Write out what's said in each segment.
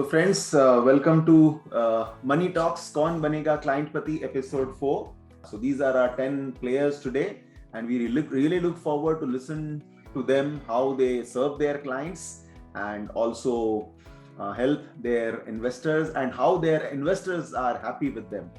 friends, welcome to Money Talks Kaun Banega Clientpati episode 4. So these are our 10 players today, and we really look forward to listen to them, how they serve their clients and also help their investors and how their investors are happy with them.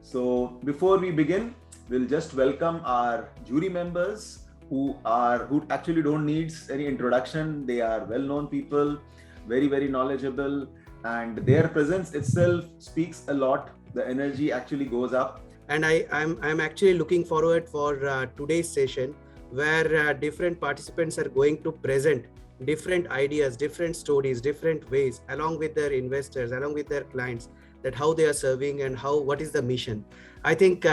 So before we begin, we'll just welcome our jury members who actually don't need any introduction. They are well-known people, very knowledgeable, and their presence itself speaks a lot. The energy actually goes up. And I'm actually looking forward for today's session, where different participants are going to present different ideas, different stories, different ways, along with their investors, along with their clients, that how they are serving and what is the mission. I think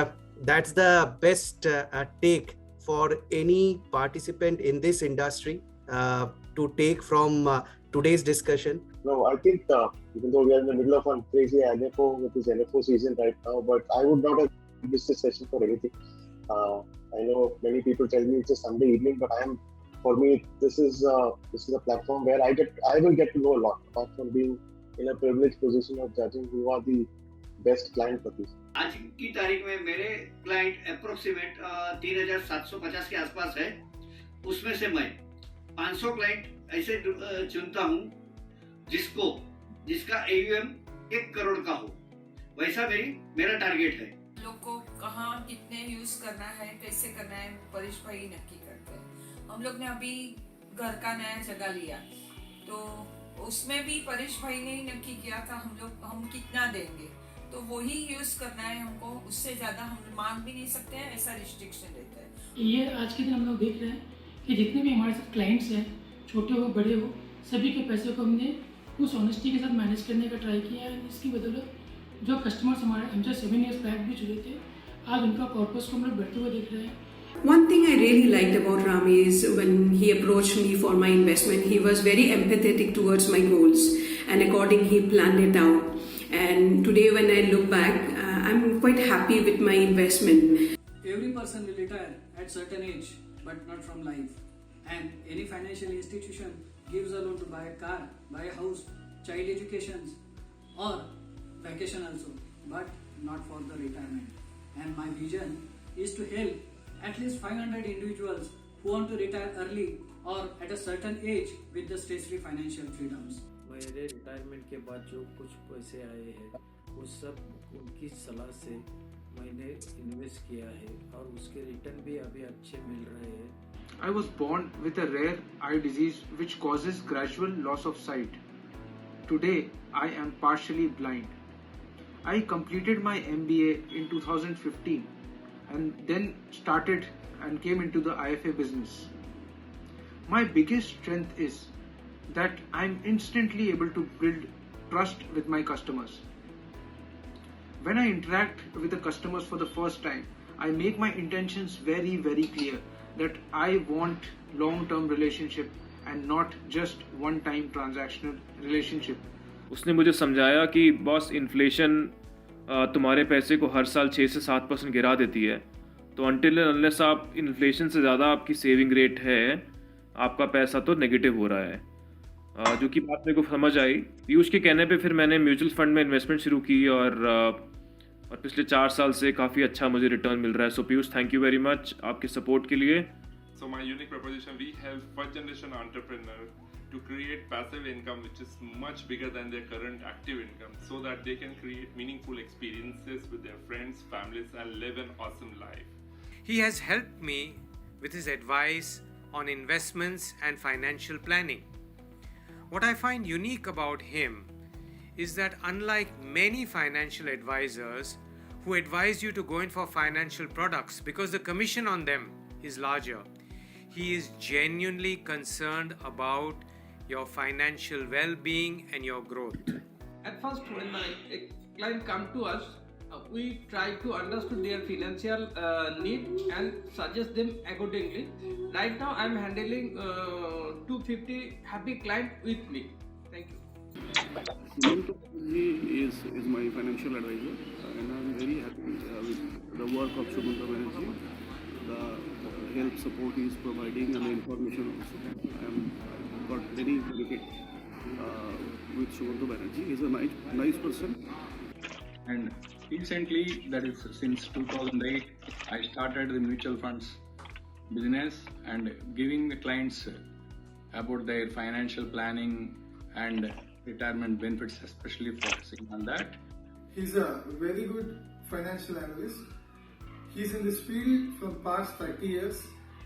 that's the best take for any participant in this industry to take from today's discussion. No, I think even though we are in the middle of a crazy NFO with this NFO season right now, but I would not have missed this session for anything. I know many people tell me it's a Sunday evening, but for me, this is a platform where I will get to know a lot, apart from being in a privileged position of judging who are the best client पति। आज की तारीख में मेरे client approximate 3750 के आसपास है। उसमें से मैं 500 क्लाइंट ऐसे चुनता हूँ जिसका AUM 1 करोड़ का हो। वैसा मेरा टारगेट है। लोग को कहाँ कितने यूज करना है, कैसे करना है, परेश भाई नक्की करते हैं। हम लोग ने अभी घर का नया जगह लिया, तो उसमें भी परेश भाई ने ही नक्की किया था हम कितना देंगे, तो वही यूज करना है हमको। उससे ज्यादा हम मांग भी नहीं सकते हैं, ऐसा रिस्ट्रिक्शन रहता है। ये आज के दिन हम लोग देख रहे हैं कि जितने भी हमारे साथ क्लाइंट्स हैं, छोटे हो बड़े हो, सभी के पैसे को हमने उस ऑनेस्टी के साथ मैनेज करने का ट्राई किया है। इसकी बदौलत जो कस्टमर्स हमारे हमसे 7 years बैक भी जुड़े थे, आज उनका कॉर्पस को हम लोग बढ़ते हुए देख रहे हैं। One thing I really liked about Rami is when he approached me for my investment, he was very empathetic towards my goals, and accordingly he planned it out. And today when I look back, I'm quite happy with my investment. Every person will retire at certain age, but not from life. And any financial institution gives a loan to buy a car, buy a house, child education, or vacation also, but not for the retirement. And my vision is to help at least 500 individuals who want to retire early or at a certain age with the stress-free financial freedoms. मेरे retirement के बाद जो कुछ पैसे आए हैं वो सब उनकी सलाह से मैंने इन्वेस्ट किया है और उसके रिटर्न भी अभी अच्छे मिल रहे हैं। I was born with a rare eye disease which causes gradual loss of sight. Today I am partially blind. I completed my MBA in 2015 and then started and came into the IFA business. My biggest strength is that I'm instantly able to build trust with my customers. When I interact with the customers for the first time, I make my intentions very clear that I want long-term relationship and not just one-time transactional relationship. उसने मुझे समझाया कि boss inflation तुम्हारे पैसे को हर साल 6 से 7% गिरा देती है, तो अनटिल अनलेस आप इन्फ्लेशन से ज़्यादा आपकी सेविंग रेट है, आपका पैसा तो नेगेटिव हो रहा है। जो कि बात मेरे को समझ आई। पीयूष के कहने पे फिर मैंने म्यूचुअल फंड में इन्वेस्टमेंट शुरू की और पिछले 4 साल से काफ़ी अच्छा मुझे रिटर्न मिल रहा है। So Piyush, thank you very much आपके सपोर्ट के लिए। So my unique proposition, we help first generation entrepreneur to create passive income which is much bigger than their current active income, so that they can create meaningful experiences with their friends, families, and live an awesome life. He has helped me with his advice on investments and financial planning. What I find unique about him is that unlike many financial advisors who advise you to go in for financial products because the commission on them is larger, he is genuinely concerned about your financial well-being and your growth. At first, when a client come to us, we try to understand their financial need and suggest them accordingly. Right now, I am handling 250 happy clients with me. Thank you. He is my financial advisor, and I am very happy with the work of Sumanta Banerjee, the help support he is providing, and the information also. I am got very benefit with Sumanta Banerjee. He's a nice person. And recently, that is since 2008, I started the mutual funds business and giving the clients about their financial planning and retirement benefits, especially focusing on that. He's a very good financial analyst. He's in this field from past 30 years,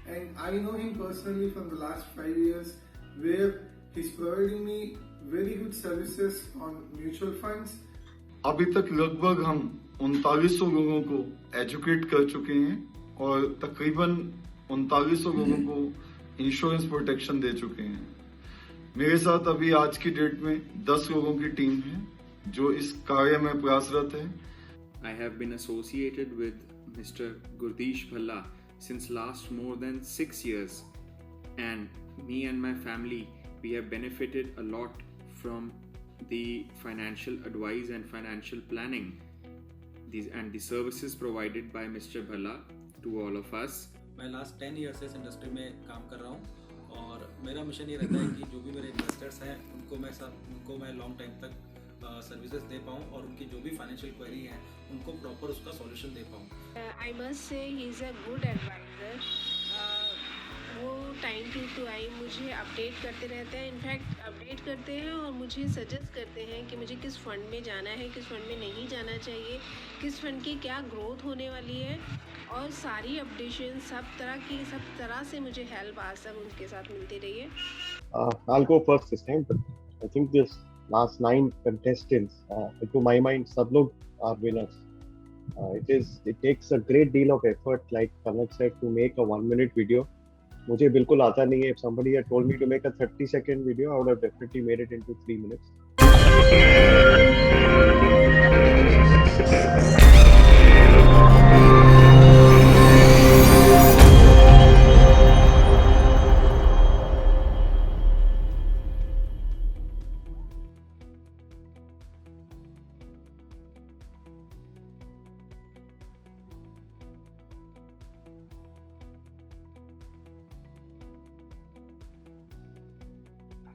and I know him personally from the last 5 years, where he's providing me very good services on mutual funds. अभी तक लगभग हम 3900 लोगों को educate कर चुके हैं और तकरीबन 3900 लोगों को इंश्योरेंस प्रोटेक्शन दे चुके हैं। मेरे साथ अभी आज की डेट में 10 लोगों की टीम है जो इस कार्य में प्रयासरत है। I have been associated with Mr. Gurdesh Bhalla since last more than 6 years, and me and my family, we have benefited a lot from the financial advice and financial planning and the services provided by Mr. Bhalla to all of us. मैं last 10 year से इस industry में काम कर रहा हूँ और मेरा मिशन ये रहता है कि जो भी मेरे इन्वेस्टर्स हैं उनको मैं लॉन्ग टाइम तक सर्विसेज दे पाऊँ और उनकी जो भी फाइनेंशियल क्वेरी है उनको प्रॉपर उसका सॉल्यूशन दे पाऊँ। I must say he is a good advisor. वो टाइम टू टाइम मुझे अपडेट करते रहते हैं, इनफैक्ट अपडेट करते हैं और मुझे सजेस्ट करते हैं कि मुझे किस फंड में जाना है, किस फंड में नहीं जाना चाहिए, किस फंड की क्या ग्रोथ होने वाली है, और सारी अपडेशन सब तरह से मुझे हेल्प आज तक उनके साथ मिलती रही है। I'll go first this time, but I think this last 9 contestants, to my mind, सब लोग are winners. It takes a great deal of effort, like Kanak said, to make a 1-minute video. मुझे बिल्कुल आता नहीं है. If somebody had told me to make a 30-second video, I would have definitely made it into 3 minutes.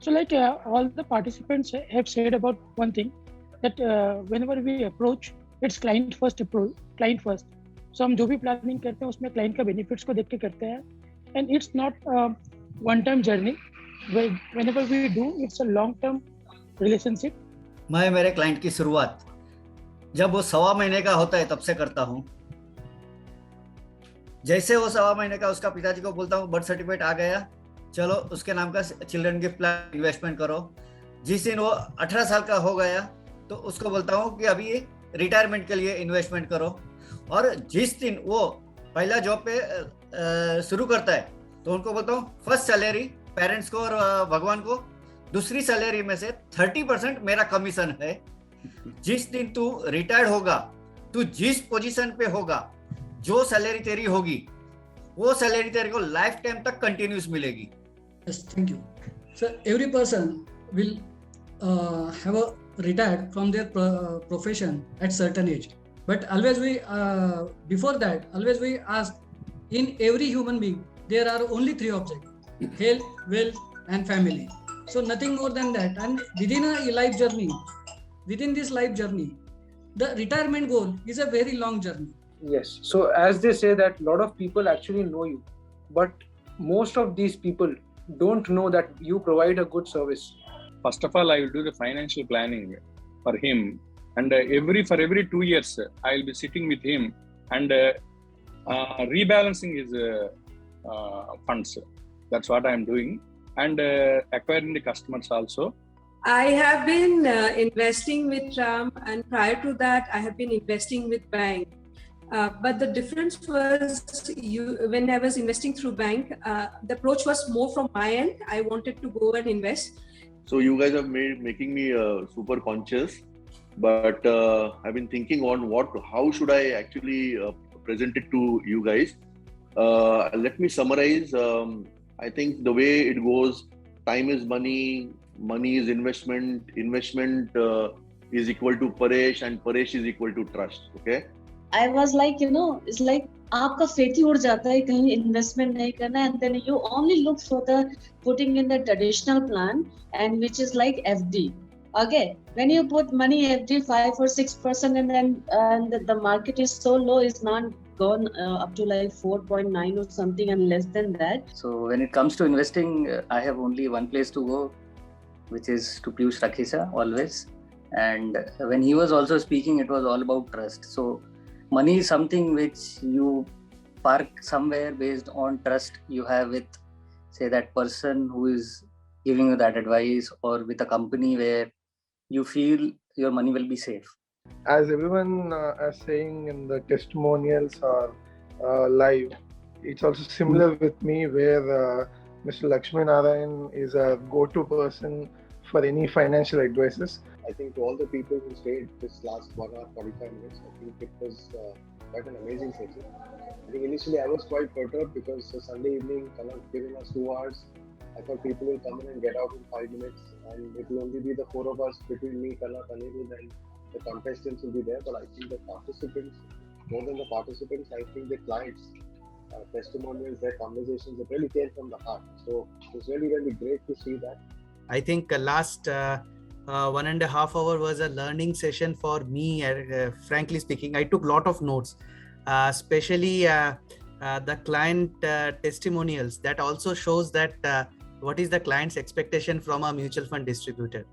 So like all the participants have said about one thing, that whenever we approach, it's client first. So हम जो भी planning करते हैं उसमें client का benefits को देख के करते हैं, and it's not one time journey. Whenever we do, it's a long term relationship. मैं मेरे क्लाइंट की शुरुआत जब वो 1.25 महीने का होता है तब से करता हूँ। जैसे वो 1.25 महीने का, उसका पिताजी को बोलता हूँ बर्थ सर्टिफिकेट आ गया, चलो उसके नाम का चिल्ड्रन गिफ्ट प्लान इन्वेस्टमेंट करो। जिस दिन वो 18 साल का हो गया तो उसको बोलता हूँ कि अभी रिटायरमेंट के लिए इन्वेस्टमेंट करो। और जिस दिन वो पहला जॉब पे शुरू करता है तो उनको बोलता हूँ फर्स्ट सैलरी पेरेंट्स को और भगवान को, दूसरी सैलरी में से 30% मेरा कमीशन है। जिस दिन तू रिटायर्ड होगा, तू जिस पोजीशन पे होगा, जो सैलरी तेरी होगी वो सैलरी तेरे को लाइफ टाइम तक कंटिन्यूस मिलेगी। Yes, thank you. So every person will have a retired from their profession at certain age. But always before that, we ask, in every human being, there are only 3 objects: health, wealth, and family. So nothing more than that. And within this life journey, the retirement goal is a very long journey. Yes. So as they say that a lot of people actually know you, but most of these people don't know that you provide a good service. First of all, I will do the financial planning for him, and for every 2 years, I will be sitting with him and rebalancing his funds. That's what I am doing, and acquiring the customers also. I have been investing with Ram, and prior to that, I have been investing with bank. But the difference was, when I was investing through bank, the approach was more from my end. I wanted to go and invest. So you guys are making me super conscious, but I've been thinking on how should I actually present it to you guys. Let me summarize. I think the way it goes, time is money, money is investment is equal to Paresh, and Paresh is equal to trust. Okay. I was like, it's like आपका faith ही उड़ जाता है कहीं investment नहीं करना, and then you only look for the putting in the traditional plan, and which is like FD. Okay, when you put money FD 5 or 6%, and then the market is so low, it's not gone up to like 4.9 or something and less than that. So when it comes to investing, I have only one place to go, which is to Piyush Rakhisa always. And when he was also speaking, it was all about trust. So money is something which you park somewhere based on trust you have with, say, that person who is giving you that advice, or with a company where you feel your money will be safe. As everyone is saying in the testimonials or live, it's also similar with me, where Mr. Lakshmi Narayan is a go-to person for any financial advices. I think to all the people who stayed this last 1 hour 45 minutes, I think it was quite an amazing session. I think initially I was quite perturbed because Sunday evening, Kanak giving us 2 hours. I thought people will come in and get out in 5 minutes, and it will only be the 4 of us between me, Kanak, Anirudh, and the contestants will be there. But I think the participants, more than the participants, I think the clients, testimonials, their conversations, it really came from the heart. So it was really, really great to see that. I think last 1.5 hours was a learning session for me. Frankly speaking, I took a lot of notes, especially the client testimonials. That also shows that what is the client's expectation from a mutual fund distributor.